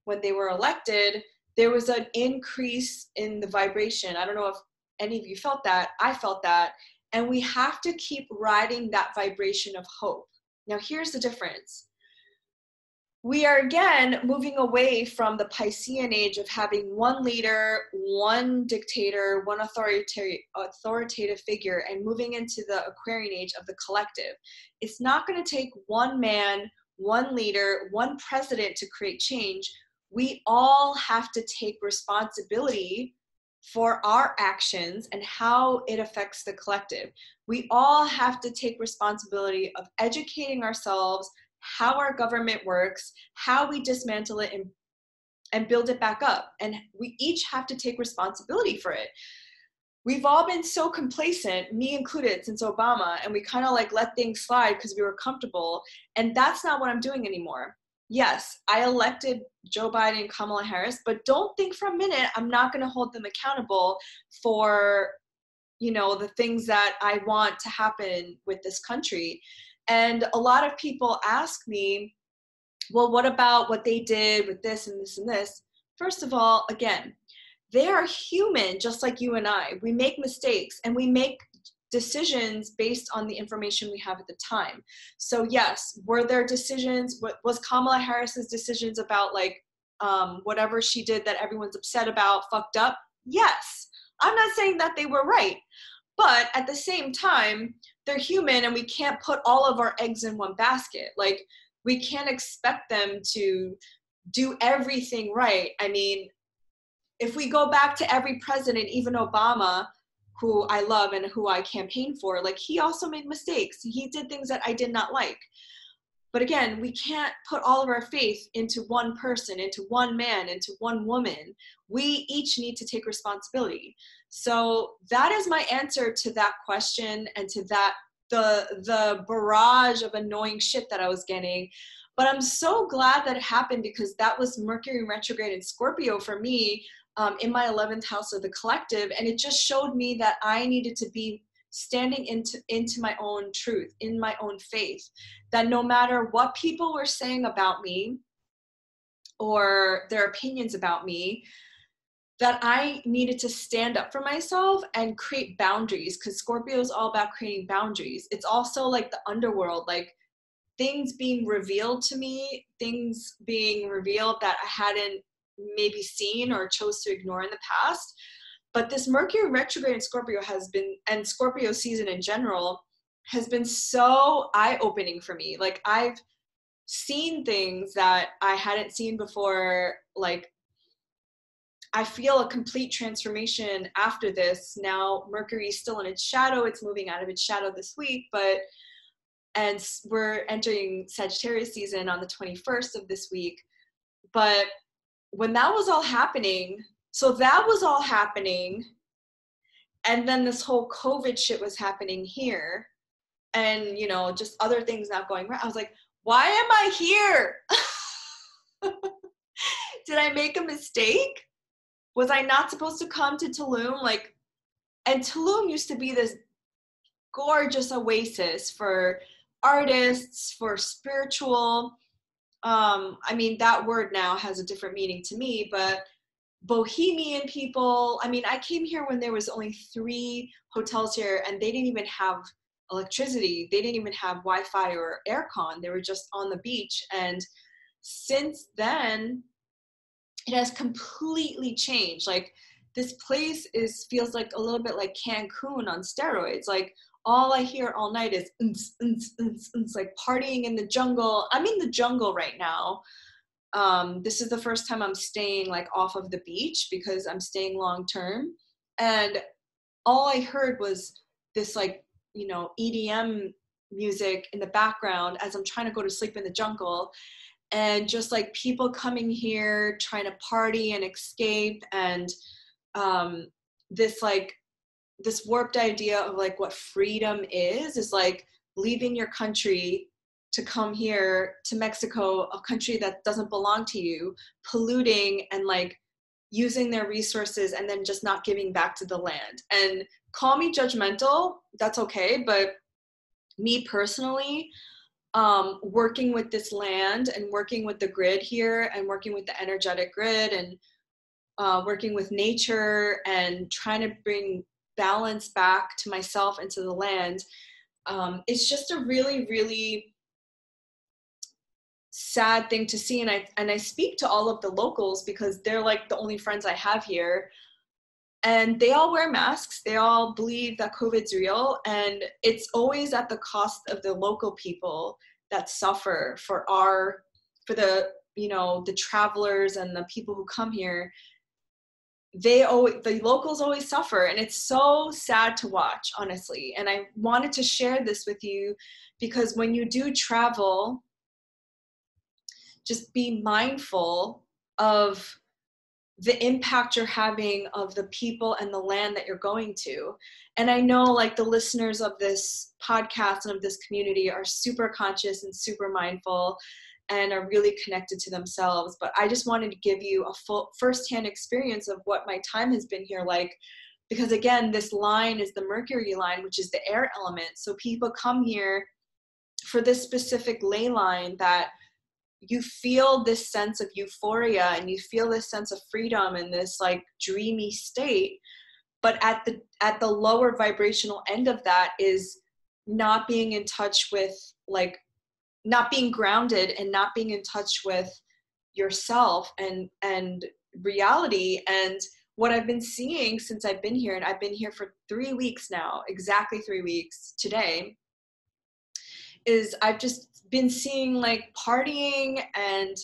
when they were elected, there was an increase in the vibration. I don't know if any of you felt that. I felt that. And we have to keep riding that vibration of hope. Now, here's the difference. We are again moving away from the Piscean age of having one leader, one dictator, one authoritative figure, and moving into the Aquarian age of the collective. It's not going to take one man, one leader, one president to create change. We all have to take responsibility for our actions and how it affects the collective. We all have to take responsibility of educating ourselves, how our government works, how we dismantle it and build it back up. And we each have to take responsibility for it. We've all been so complacent, me included, since Obama, and we kind of like let things slide because we were comfortable. And that's not what I'm doing anymore. Yes, I elected Joe Biden and Kamala Harris, but don't think for a minute I'm not going to hold them accountable for, you know, the things that I want to happen with this country. And a lot of people ask me, well, what about what they did with this and this and this? First of all, again, they are human just like you and I. We make mistakes and we make decisions based on the information we have at the time. So yes, were there decisions, was Kamala Harris's decisions about like whatever she did that everyone's upset about fucked up? Yes. I'm not saying that they were right, but at the same time, they're human and we can't put all of our eggs in one basket. Like, we can't expect them to do everything right. I mean, if we go back to every president, even Obama, who I love and who I campaigned for, like, he also made mistakes. He did things that I did not like. But again, we can't put all of our faith into one person, into one man, into one woman. We each need to take responsibility. So that is my answer to that question and to that, the barrage of annoying shit that I was getting. But I'm so glad that it happened, because that was Mercury retrograde in Scorpio for me, in my 11th house of the collective. And it just showed me that I needed to be standing into my own truth, in my own faith, that no matter what people were saying about me or their opinions about me, that I needed to stand up for myself and create boundaries, because Scorpio is all about creating boundaries. It's also like the underworld, like things being revealed to me, things being revealed that I hadn't maybe seen or chose to ignore in the past. But this Mercury retrograde in Scorpio has been, and Scorpio season in general, has been so eye-opening for me. Like, I've seen things that I hadn't seen before. Like, I feel a complete transformation after this. Now, Mercury is still in its shadow. It's moving out of its shadow this week, and we're entering Sagittarius season on the 21st of this week. But when that was all happening, and then this whole COVID shit was happening here, and, you know, just other things not going right. I was like, why am I here? Did I make a mistake? Was I not supposed to come to Tulum? Like, and Tulum used to be this gorgeous oasis for artists, for spiritual, I mean, that word now has a different meaning to me, but bohemian people. I mean, I came here when there was only 3 hotels here, and they didn't even have electricity. They didn't even have Wi-Fi or aircon. They were just on the beach. And since then, it has completely changed. Like, this place feels like a little bit like Cancun on steroids. Like, all I hear all night is like partying in the jungle. I'm in the jungle right now. This is the first time I'm staying like off of the beach, because I'm staying long term. And all I heard was this, like, you know, EDM music in the background as I'm trying to go to sleep in the jungle. And just like people coming here trying to party and escape, and this warped idea of like what freedom is like leaving your country to come here to Mexico, a country that doesn't belong to you, polluting and like using their resources and then just not giving back to the land. And call me judgmental, that's okay, but me personally, working with this land and working with the grid here and working with the energetic grid and working with nature and trying to bring balance back to myself and to the land, it's just a really, really sad thing to see. And I speak to all of the locals because they're like the only friends I have here. And they all wear masks. They all believe that COVID's real. And it's always at the cost of the local people that suffer for the, you know, the travelers and the people who come here. The locals always suffer. And it's so sad to watch, honestly. And I wanted to share this with you because when you do travel, just be mindful of the impact you're having of the people and the land that you're going to. And I know like the listeners of this podcast and of this community are super conscious and super mindful and are really connected to themselves. But I just wanted to give you a full firsthand experience of what my time has been here like, because again, this line is the Mercury line, which is the air element. So people come here for this specific ley line that you feel this sense of euphoria and you feel this sense of freedom and this like dreamy state. But at the lower vibrational end of that is not being in touch with, like, not being grounded and not being in touch with yourself and reality. And what I've been seeing since I've been here, and I've been here for 3 weeks now, exactly 3 weeks today, is I've just been seeing like partying. And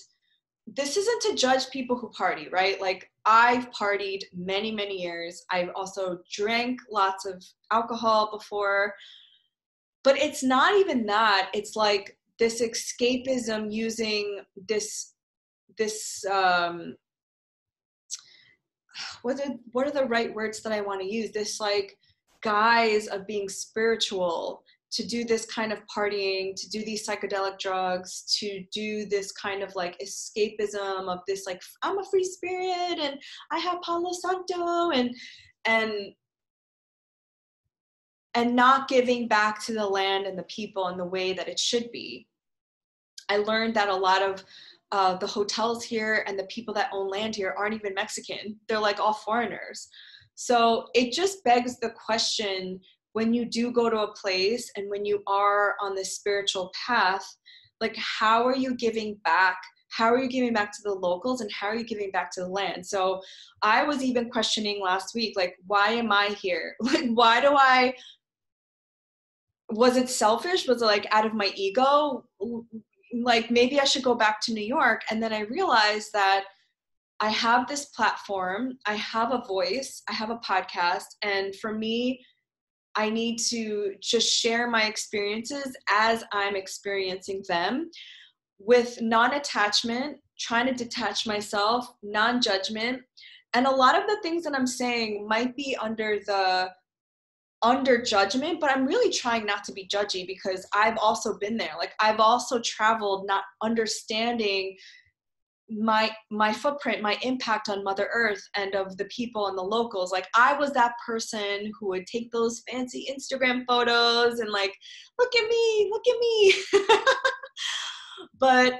this isn't to judge people who party, right? Like I've partied many, many years. I've also drank lots of alcohol before, but it's not even that. It's like this escapism using this what are the right words that I want to use? This like guise of being spiritual, to do this kind of partying, to do these psychedelic drugs, to do this kind of like escapism of this like, I'm a free spirit and I have Palo Santo, and not giving back to the land and the people in the way that it should be. I learned that a lot of the hotels here and the people that own land here aren't even Mexican. They're like all foreigners. So it just begs the question, when you do go to a place and when you are on this spiritual path, like how are you giving back? How are you giving back to the locals and how are you giving back to the land? So I was even questioning last week, like, why am I here? Like, was it selfish? Was it like out of my ego? Like maybe I should go back to New York. And then I realized that I have this platform, I have a voice, I have a podcast. And for me, I need to just share my experiences as I'm experiencing them with non-attachment, trying to detach myself, non-judgment. And a lot of the things that I'm saying might be under judgment, but I'm really trying not to be judgy because I've also been there. Like I've also traveled not understanding my footprint, my impact on Mother Earth and of the people and the locals. Like I was that person who would take those fancy Instagram photos and like, look at me. But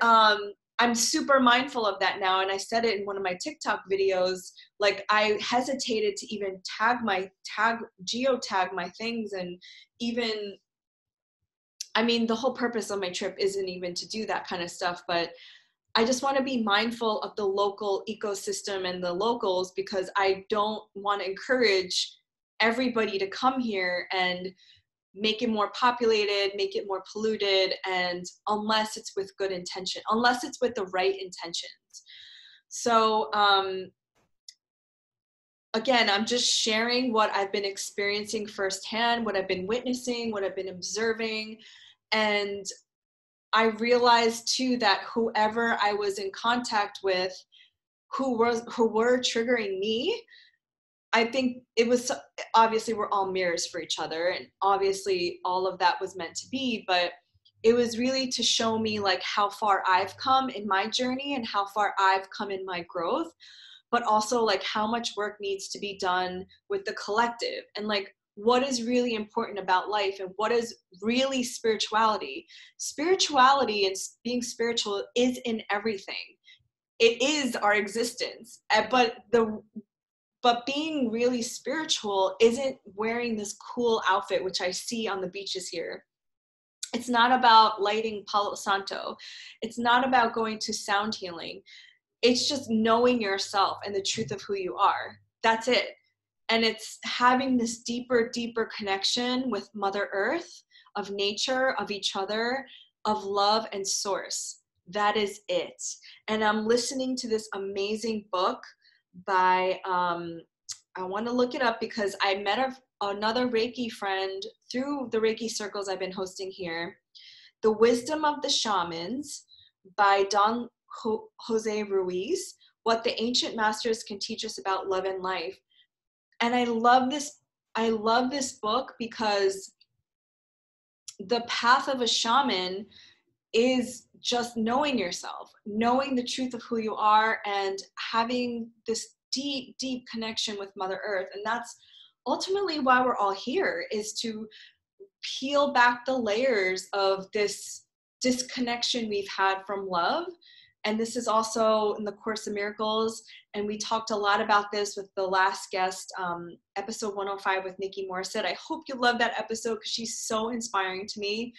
I'm super mindful of that now. And I said it in one of my TikTok videos, like I hesitated to even geotag my things. And even, I mean, the whole purpose of my trip isn't even to do that kind of stuff, but I just want to be mindful of the local ecosystem and the locals, because I don't want to encourage everybody to come here and make it more populated, make it more polluted, and unless it's with good intention, unless it's with the right intentions. So again, I'm just sharing what I've been experiencing firsthand, what I've been witnessing, what I've been observing. And I realized too that whoever I was in contact with who were triggering me, I think it was, obviously we're all mirrors for each other, and obviously all of that was meant to be, but it was really to show me like how far I've come in my journey and how far I've come in my growth. but also like how much work needs to be done with the collective, and like what is really important about life, and what is really spirituality. Spirituality and being spiritual is in everything. It is our existence. But being really spiritual isn't wearing this cool outfit, which I see on the beaches here. It's not about lighting Palo Santo. It's not about going to sound healing. It's just knowing yourself and the truth of who you are. That's it. And it's having this deeper, deeper connection with Mother Earth, of nature, of each other, of love and source. That is it. And I'm listening to this amazing book by, I want to look it up because I met another Reiki friend through the Reiki circles I've been hosting here. The Wisdom of the Shamans by Don Jose Ruiz, What the Ancient Masters Can Teach Us About Love and Life. And I love this book because the path of a shaman is just knowing yourself, knowing the truth of who you are, and having this deep, deep connection with Mother Earth. And that's ultimately why we're all here, is to peel back the layers of this disconnection we've had from love. And this is also in the Course in Miracles. And we talked a lot about this with the last guest, episode 105 with Nikki Morissette. I hope you love that episode because she's so inspiring to me.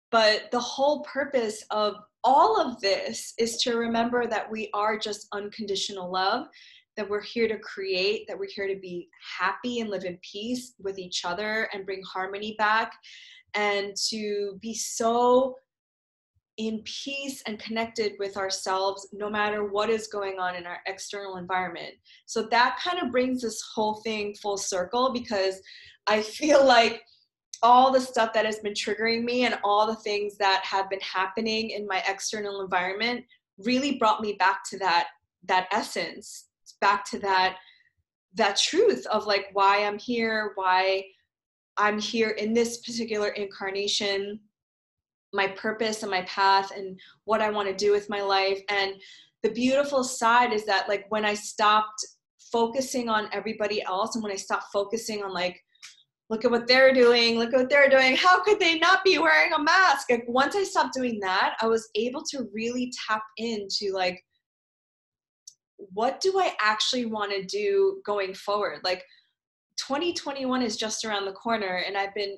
But the whole purpose of all of this is to remember that we are just unconditional love, that we're here to create, that we're here to be happy and live in peace with each other and bring harmony back, and to be so in peace and connected with ourselves no matter what is going on in our external environment. So that kind of brings this whole thing full circle, because I feel like all the stuff that has been triggering me and all the things that have been happening in my external environment really brought me back to that essence, back to that truth of like why I'm here in this particular incarnation, my purpose and my path and what I want to do with my life. And the beautiful side is that like when I stopped focusing on everybody else, and when I stopped focusing on like, look at what they're doing, how could they not be wearing a mask? Like once I stopped doing that, I was able to really tap into like, what do I actually want to do going forward? Like 2021 is just around the corner, and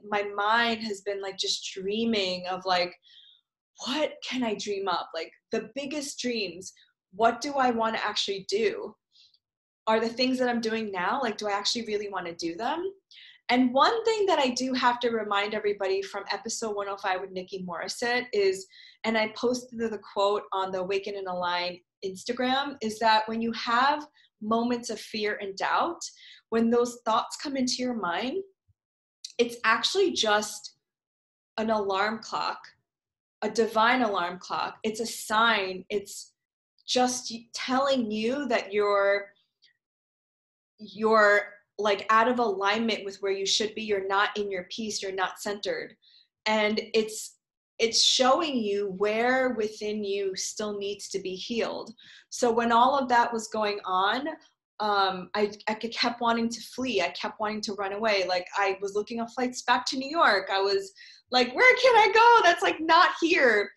my mind has been like just dreaming of like, what can I dream up? Like the biggest dreams. What do I want to actually do? Are the things that I'm doing now, like, do I actually really want to do them? And one thing that I do have to remind everybody from episode 105 with Nikki Morissette is, and I posted the quote on the Awaken and Align Instagram, is that when you have moments of fear and doubt, when those thoughts come into your mind, it's actually just an alarm clock, a divine alarm clock. It's a sign. It's just telling you that you're like out of alignment with where you should be. You're not in your peace. You're not centered. And it's showing you where within you still needs to be healed. So when all of that was going on, I kept wanting to flee. I kept wanting to run away. Like I was looking at flights back to New York. I was like, where can I go? That's like not here.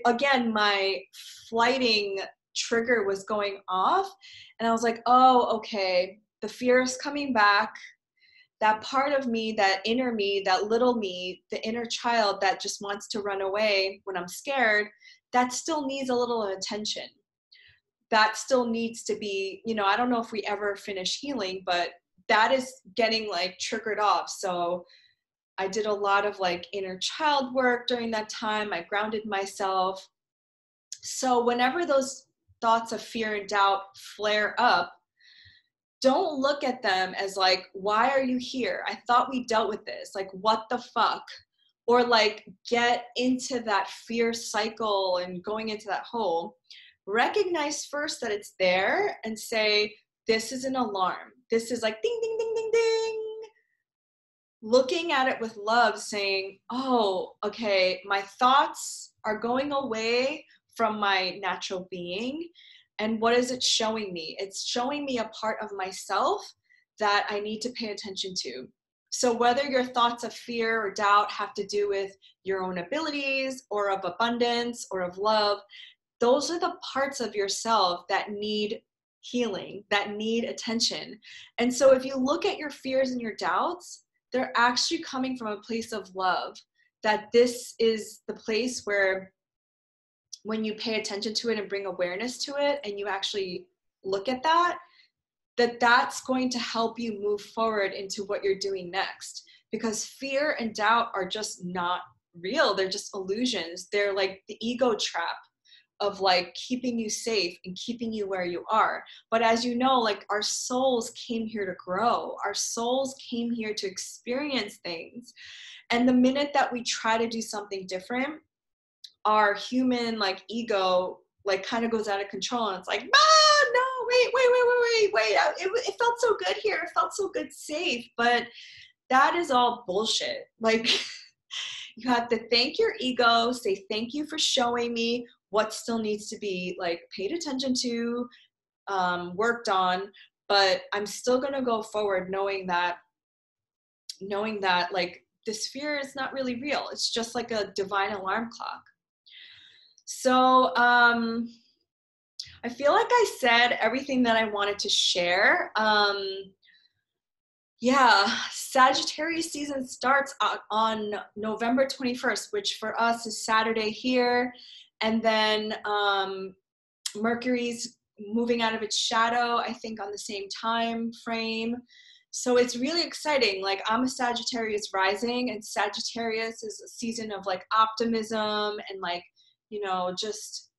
Again, my flighting trigger was going off, and I was like, oh, okay. The fear is coming back. That part of me, that inner me, that little me, the inner child that just wants to run away when I'm scared, that still needs a little attention. That still needs to be, I don't know if we ever finish healing, but that is getting like triggered off. So I did a lot of like inner child work during that time. I grounded myself. So whenever those thoughts of fear and doubt flare up, don't look at them as like, why are you here? I thought we dealt with this. Like, what the fuck? Or like get into that fear cycle and going into that hole. Recognize first that it's there and say, this is an alarm. This is like ding, ding, ding, ding, ding. Looking at it with love, saying, oh, okay, my thoughts are going away from my natural being. And what is it showing me? It's showing me a part of myself that I need to pay attention to. So whether your thoughts of fear or doubt have to do with your own abilities or of abundance or of love, those are the parts of yourself that need healing, that need attention. And so if you look at your fears and your doubts, they're actually coming from a place of love, that this is the place where when you pay attention to it and bring awareness to it and you actually look at that, that's going to help you move forward into what you're doing next. Because fear and doubt are just not real. They're just illusions. They're like the ego trap of like keeping you safe and keeping you where you are. But as you know, like our souls came here to grow. Our souls came here to experience things. And the minute that we try to do something different, our human like ego like kind of goes out of control, and it's like, ah, no, wait. It felt so good here. It felt so good, safe. But that is all bullshit. Like you have to thank your ego, say thank you for showing me what still needs to be like paid attention to, worked on. But I'm still gonna go forward knowing that like this fear is not really real. It's just like a divine alarm clock. So I feel like I said everything that I wanted to share. Yeah, Sagittarius season starts on November 21st, which for us is Saturday here. And then Mercury's moving out of its shadow, I think on the same time frame. So it's really exciting. Like I'm a Sagittarius rising, and Sagittarius is a season of like optimism and like, you know, just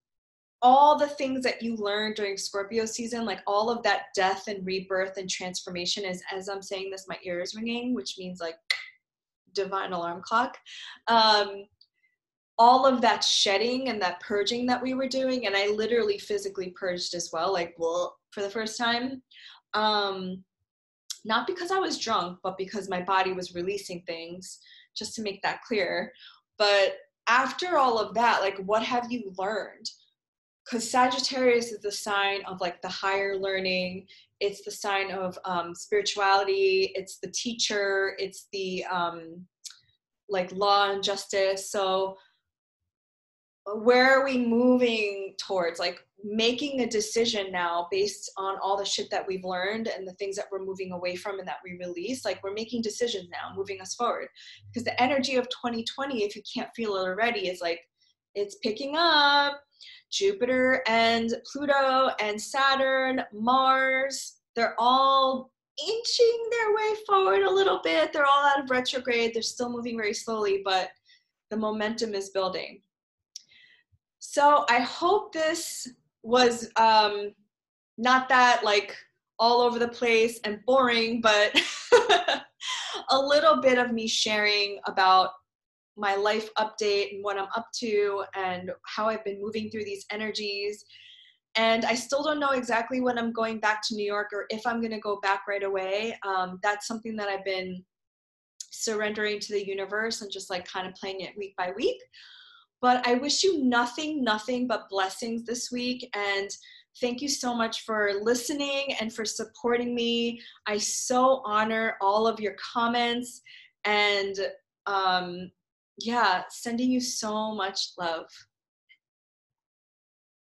all the things that you learned during Scorpio season, like all of that death and rebirth and transformation is, as I'm saying this, my ear is ringing, which means like divine alarm clock. All of that shedding and that purging that we were doing, and I literally physically purged as well, like, well, for the first time. Not because I was drunk, but because my body was releasing things, just to make that clear. But after all of that, like, what have you learned? Because Sagittarius is the sign of like the higher learning. It's the sign of spirituality. It's the teacher. It's the like law and justice. So where are we moving towards? Like making a decision now based on all the shit that we've learned and the things that we're moving away from and that we release. Like we're making decisions now, moving us forward. Because the energy of 2020, if you can't feel it already, is like it's picking up. Jupiter and Pluto and Saturn, Mars, they're all inching their way forward a little bit. They're all out of retrograde. They're still moving very slowly, but the momentum is building. So I hope this was not that like all over the place and boring, but a little bit of me sharing about my life update and what I'm up to and how I've been moving through these energies. And I still don't know exactly when I'm going back to New York or if I'm going to go back right away. That's something that I've been surrendering to the universe and just like kind of playing it week by week. But I wish you nothing but blessings this week. And thank you so much for listening and for supporting me. I so honor all of your comments, and yeah, sending you so much love.